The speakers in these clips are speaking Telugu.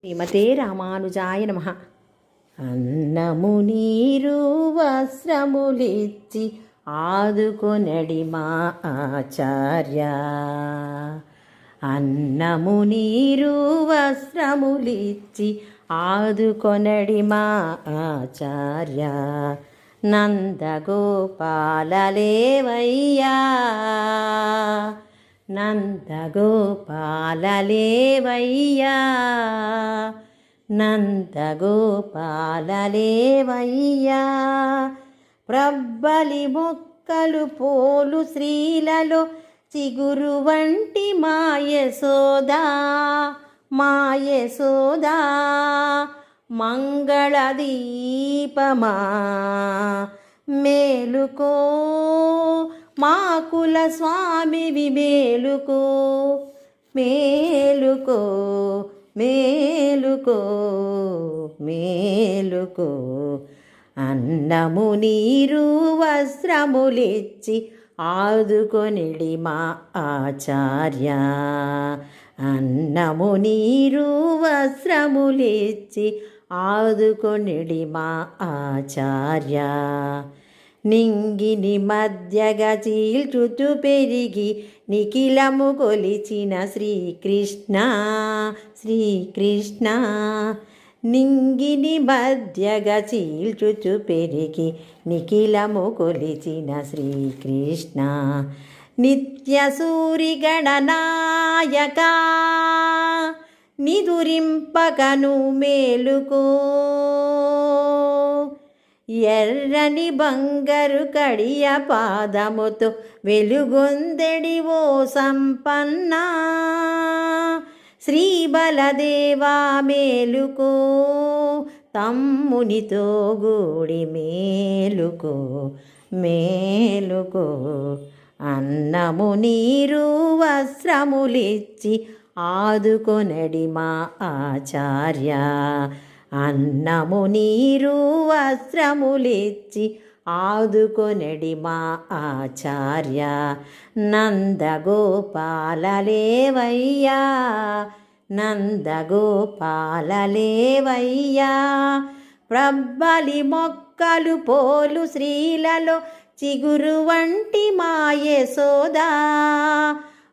శ్రీమతే రామానుజాయ నమః. అన్నము నీరు వస్త్రములిచ్చి ఆదుకొనడి మా ఆచార్య. అన్నము నీరు వస్త్రములిచ్చి ఆదుకొనడి మా ఆచార్య. నందగోపాలలేవయ్యా, నందగోపాలలేవయ్యా, నందగోపాలలేవయ్యా. ప్రబ్బలి మొక్కలు పోలు శ్రీలలో చిగురు వంటి మాయసోదా, మాయసోదా. మంగళదీపమా మేలుకో, మాకుల స్వామివి మేలుకో, మేలుకో, మేలుకో, మేలుకో. అన్నము నీరు వస్త్రములిచ్చి ఆదుకొనిడి మా ఆచార్య. అన్నము నీరు వస్త్రములిచ్చి ఆదుకొనిడి మా ఆచార్య. నింగిని మధ్యగా చీల్చుతూ పెరిగి నిఖిలము కొలిచిన శ్రీకృష్ణ, శ్రీకృష్ణ. నింగిని మధ్యగా చీల్చుతూ పెరిగి నిఖిలము కొలిచిన శ్రీకృష్ణ. నిత్య సూరిగణనాయక నిదురింపకను మేలుకో. ఎర్రని బంగారు కడియ పాదముతో వెలుగొందెడి ఓ సంపన్న. శ్రీ బలదేవా మేలుకో, తమ్మునితో గూడి మేలుకో, మేలుకో. అన్నము నీరు వస్త్రములిచ్చి ఆదుకొనడి మా ఆచార్య. అన్నము నీరు వస్త్రములిచ్చి ఆదుకొనడి మా ఆచార్య. నందగోపాలలేవయ్యా, నందగోపాలలేవయ్యా. ప్రబ్బలి మొక్కలు పోలు శ్రీలలో చిగురు వంటి మాయసోదా.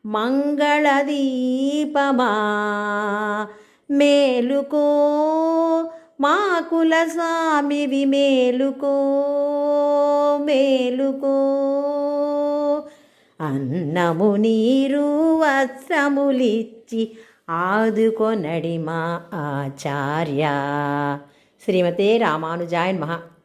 మంగళదీపమా మేలుకో, మాకుల స్వామివి మేలుకో, మేలుకో. అన్నము నీరు వస్త్రములిచ్చి ఆదుకొనడి మా ఆచార్య. శ్రీమతే రామానుజాయ నమః.